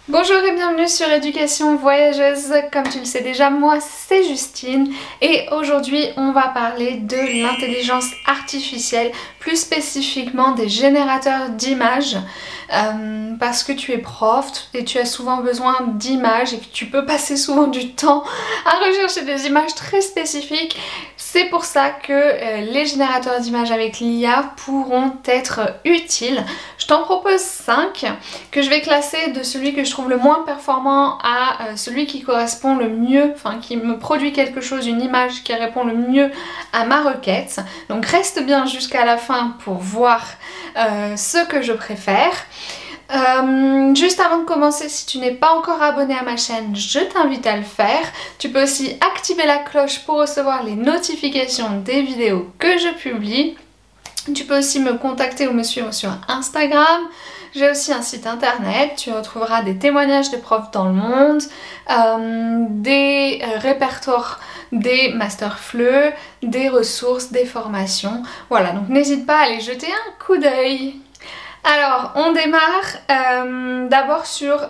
Bonjour et bienvenue sur Éducation Voyageuse. Comme tu le sais déjà, moi c'est Justine et aujourd'hui on va parler de l'intelligence artificielle, plus spécifiquement des générateurs d'images parce que tu es prof et tu as souvent besoin d'images et que tu peux passer souvent du temps à rechercher des images très spécifiques. C'est pour ça que les générateurs d'images avec l'IA pourront être utiles. Je t'en propose 5 que je vais classer de celui que je trouve le moins performant à celui qui correspond le mieux, enfin qui me produit quelque chose, une image qui répond le mieux à ma requête. Donc reste bien jusqu'à la fin pour voir ce que je préfère. Juste avant de commencer, si tu n'es pas encore abonné à ma chaîne, je t'invite à le faire. Tu peux aussi activer la cloche pour recevoir les notifications des vidéos que je publie. Tu peux aussi me contacter ou me suivre sur Instagram. J'ai aussi un site internet, tu retrouveras des témoignages de profs dans le monde, des répertoires des masters FLE, des ressources, des formations. Voilà, donc n'hésite pas à aller jeter un coup d'œil. Alors, on démarre d'abord sur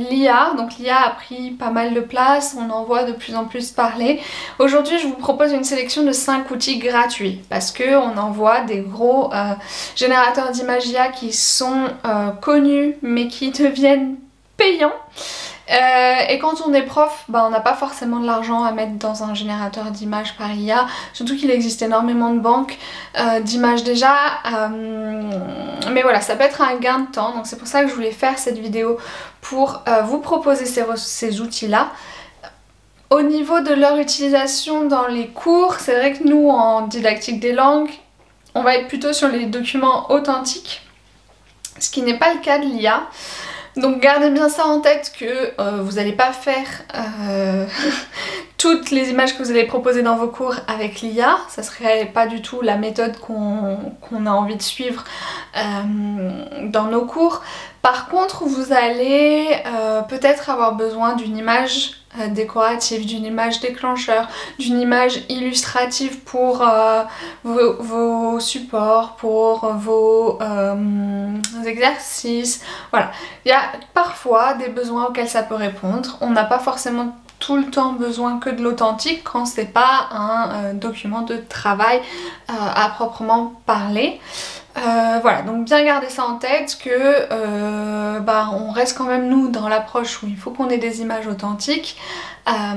l'IA. Donc l'IA a pris pas mal de place, on en voit de plus en plus parler. Aujourd'hui, je vous propose une sélection de 5 outils gratuits parce qu'on en voit des gros générateurs d'images IA qui sont connus mais qui deviennent payants. Et quand on est prof, on n'a pas forcément de l'argent à mettre dans un générateur d'images par IA, surtout qu'il existe énormément de banques d'images déjà, mais voilà, ça peut être un gain de temps, donc c'est pour ça que je voulais faire cette vidéo pour vous proposer ces outils-là. Au niveau de leur utilisation dans les cours, c'est vrai que nous en didactique des langues, on va être plutôt sur les documents authentiques, ce qui n'est pas le cas de l'IA. Donc gardez bien ça en tête que vous n'allez pas faire toutes les images que vous allez proposer dans vos cours avec l'IA. Ça serait pas du tout la méthode qu'on a envie de suivre dans nos cours. Par contre, vous allez peut-être avoir besoin d'une image décorative, d'une image déclencheur, d'une image illustrative pour vos supports, pour vos exercices. Voilà, il y a parfois des besoins auxquels ça peut répondre. On n'a pas forcément tout le temps besoin que de l'authentique quand c'est pas un document de travail à proprement parler. Voilà, donc bien garder ça en tête que on reste quand même nous dans l'approche où il faut qu'on ait des images authentiques,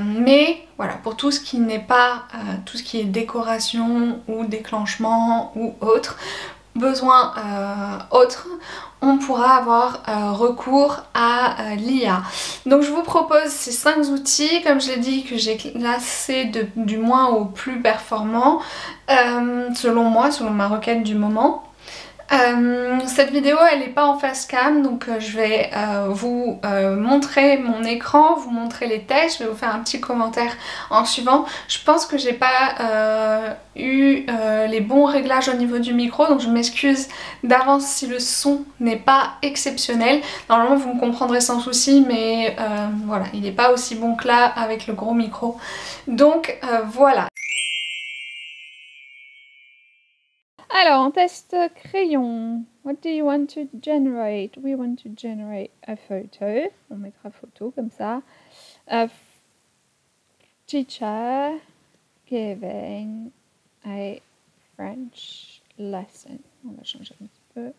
mais voilà, pour tout ce qui n'est pas tout ce qui est décoration ou déclenchement ou autre, besoin autre, on pourra avoir recours à l'IA. Donc je vous propose ces 5 outils, comme je l'ai dit, que j'ai classés du moins au plus performant, selon moi, selon ma requête du moment. Cette vidéo elle n'est pas en face cam, donc je vais vous montrer mon écran, vous montrer les tests, je vais vous faire un petit commentaire en suivant. Je pense que j'ai pas eu les bons réglages au niveau du micro, donc je m'excuse d'avance si le son n'est pas exceptionnel. Normalement vous me comprendrez sans souci, mais voilà, il n'est pas aussi bon que là avec le gros micro. Donc voilà. Alors, on teste crayon. What do you want to generate? We want to generate a photo. On mettra photo comme ça. A teacher giving a French lesson. On va changer un petit peu.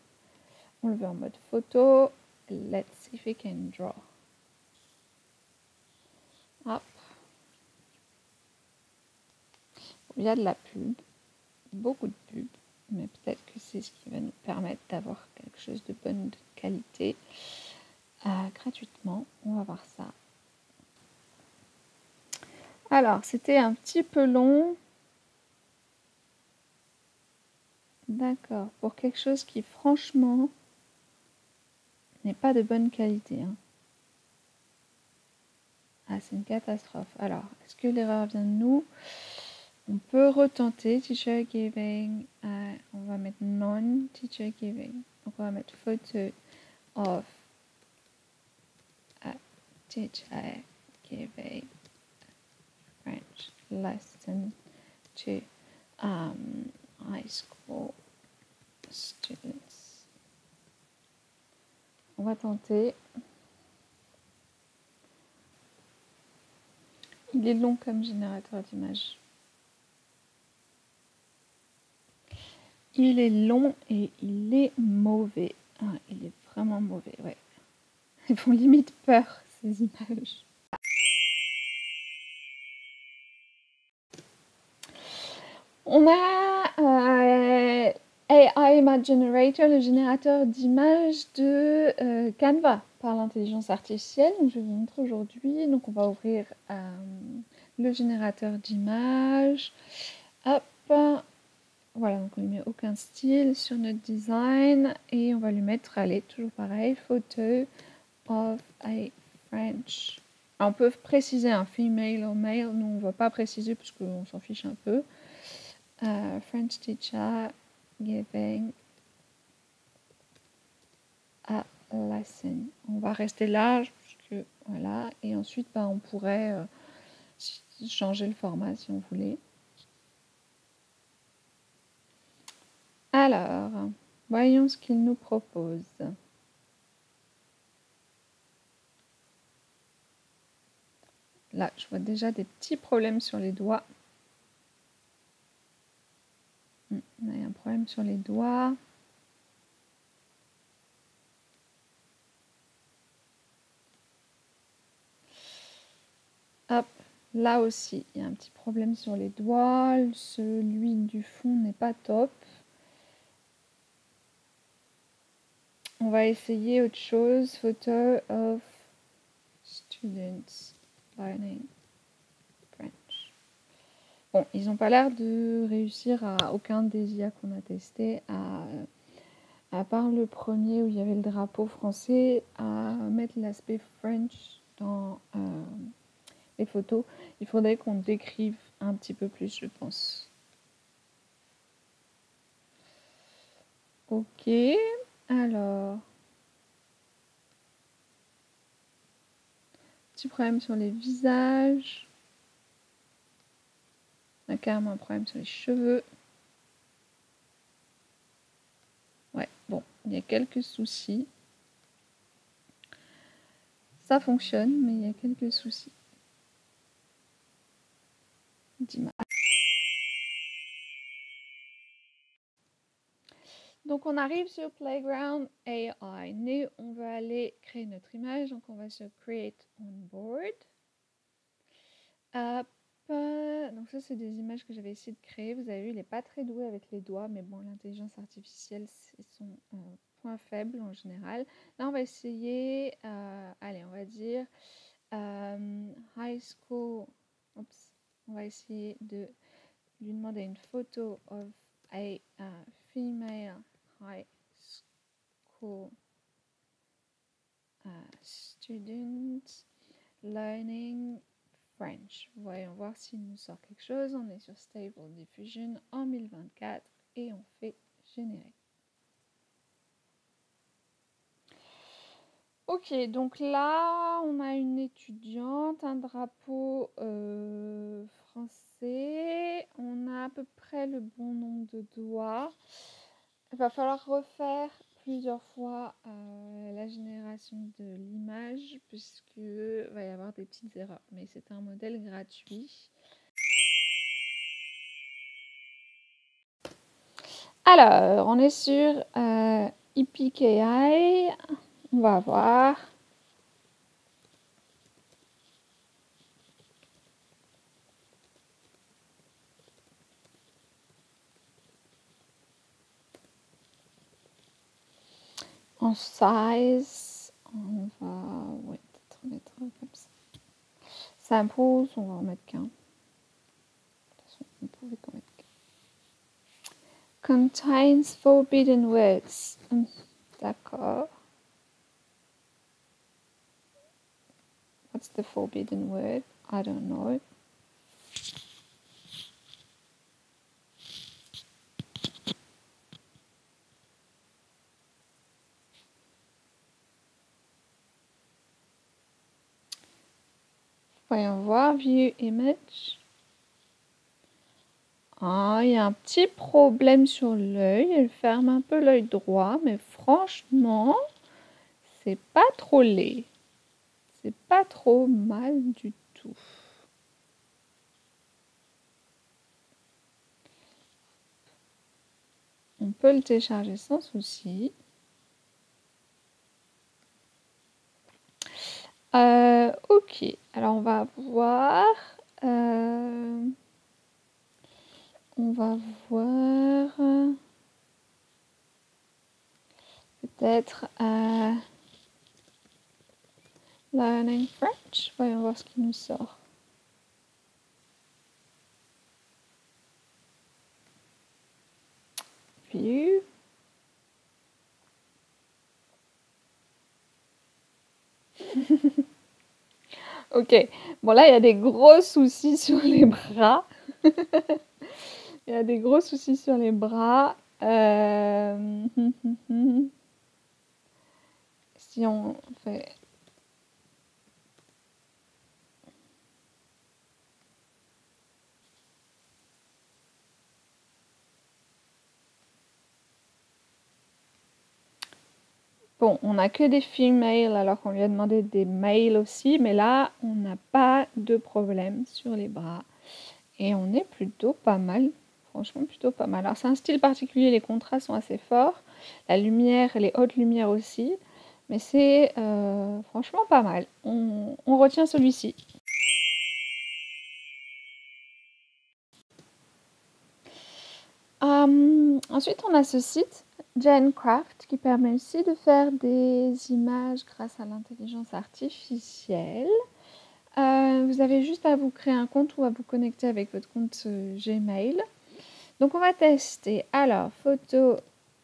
On le veut en mode photo. Let's see if we can draw. Hop. Il y a de la pub. Beaucoup de pub. Mais peut-être que c'est ce qui va nous permettre d'avoir quelque chose de bonne qualité gratuitement. On va voir ça. Alors, c'était un petit peu long. D'accord, pour quelque chose qui franchement n'est pas de bonne qualité. Hein. Ah, c'est une catastrophe. Alors, est-ce que l'erreur vient de nous? On peut retenter teacher giving, on va mettre non teacher giving, donc on va mettre photo of a teacher giving French lesson to high school students. On va tenter. Il est long comme générateur d'images. Il est long et il est mauvais. Ah, il est vraiment mauvais, ouais. Ils font limite peur, ces images. On a AI Image Generator, le générateur d'images de Canva par l'intelligence artificielle. Donc, je vais vous montrer aujourd'hui. Donc, on va ouvrir le générateur d'images. Hop, voilà, donc on ne lui met aucun style sur notre design et on va lui mettre, allez, toujours pareil, photo of a French. Alors, on peut préciser un female ou male, nous on ne va pas préciser parce qu'on s'en fiche un peu. French teacher giving a lesson. On va rester là, puisque, voilà, et ensuite bah, on pourrait changer le format si on voulait. Alors, voyons ce qu'il nous propose. Là, je vois déjà des petits problèmes sur les doigts. Il y a un problème sur les doigts. Hop, là aussi, il y a un petit problème sur les doigts. Celui du fond n'est pas top. On va essayer autre chose. Photo of students learning French. Bon, ils n'ont pas l'air de réussir à aucun des IA qu'on a testé, à part le premier où il y avait le drapeau français, à mettre l'aspect French dans les photos. Il faudrait qu'on décrive un petit peu plus, je pense. Ok, alors... Petit problème sur les visages. On a carrément un problème sur les cheveux. Ouais, bon, il y a quelques soucis. Ça fonctionne, mais il y a quelques soucis. Donc on arrive sur Playground AI. Nous, on va aller créer notre image. Donc on va sur Create on Board. Donc ça, c'est des images que j'avais essayé de créer. Vous avez vu, il n'est pas très doué avec les doigts, mais bon, l'intelligence artificielle, c'est son point faible en général. Là, on va essayer, allez, on va dire high school. Oups. On va essayer de lui demander une photo of a female high school student learning French. Voyons voir s'il nous sort quelque chose. On est sur Stable Diffusion en 1024 et on fait générer. Ok, donc là, on a une étudiante, un drapeau français. On a à peu près le bon nombre de doigts. Il va falloir refaire plusieurs fois la génération de l'image puisqu'il va y avoir des petites erreurs. Mais c'est un modèle gratuit. Alors, on est sur EPKI. On va voir. En size, on va peut-être mettre comme ça. Samples, on va en mettre qu'un. De toute façon, on pouvait qu'en mettre qu'un. Contains forbidden words. D'accord. What's the forbidden word? I don't know. Voyons voir, view image. Ah, il y a un petit problème sur l'œil. Elle ferme un peu l'œil droit, mais franchement, c'est pas trop laid. C'est pas trop mal du tout. on peut le télécharger sans souci. Ok, alors on va voir. Peut-être Learning French. Voyons voir ce qui nous sort. View. Ok, bon là il y a des gros soucis sur les bras. Il y a des gros soucis sur les bras. Si on fait... Bon, on n'a que des females alors qu'on lui a demandé des males aussi, mais là, on n'a pas de problème sur les bras. Et on est plutôt pas mal, franchement plutôt pas mal. Alors c'est un style particulier, les contrastes sont assez forts, la lumière, les hautes lumières aussi, mais c'est franchement pas mal. On retient celui-ci. Ensuite, on a ce site, Gencraft, qui permet aussi de faire des images grâce à l'intelligence artificielle. Vous avez juste à vous créer un compte ou à vous connecter avec votre compte Gmail. Donc, on va tester. Alors, photo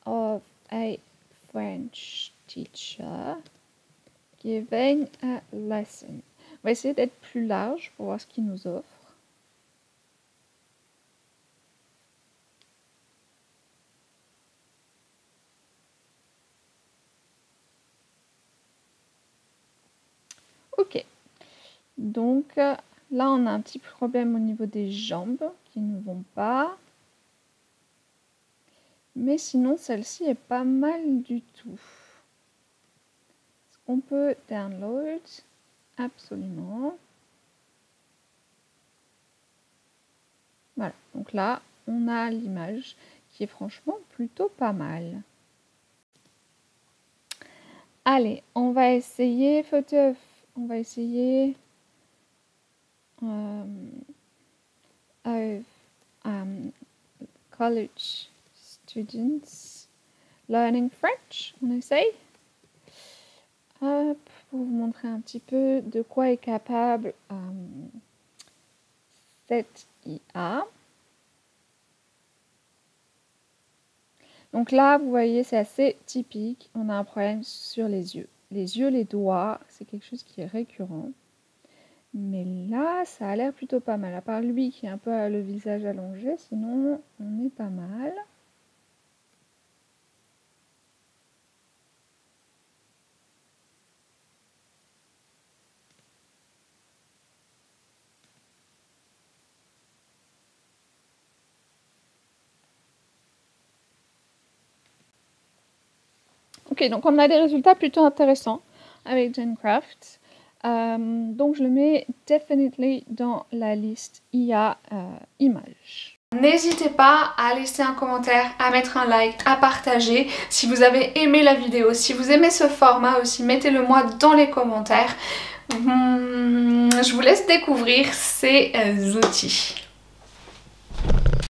of a French teacher giving a lesson. On va essayer d'être plus large pour voir ce qu'il nous offre. Ok, donc là on a un petit problème au niveau des jambes qui ne vont pas. Mais sinon celle-ci est pas mal du tout. Est-ce qu'on peut download? Absolument. Voilà, donc là on a l'image qui est franchement plutôt pas mal. Allez, on va essayer photo. On va essayer college students learning French. On essaye. Hop, pour vous montrer un petit peu de quoi est capable cette IA. Donc là, vous voyez, c'est assez typique. On a un problème sur les yeux. Les yeux, les doigts, c'est quelque chose qui est récurrent. Mais là, ça a l'air plutôt pas mal. À part lui qui est un peu le visage allongé, sinon, on est pas mal. Ok, donc on a des résultats plutôt intéressants avec Gencraft. Donc je le mets definitely dans la liste IA images. N'hésitez pas à laisser un commentaire, à mettre un like, à partager. Si vous avez aimé la vidéo, si vous aimez ce format aussi, mettez-le moi dans les commentaires. Je vous laisse découvrir ces outils.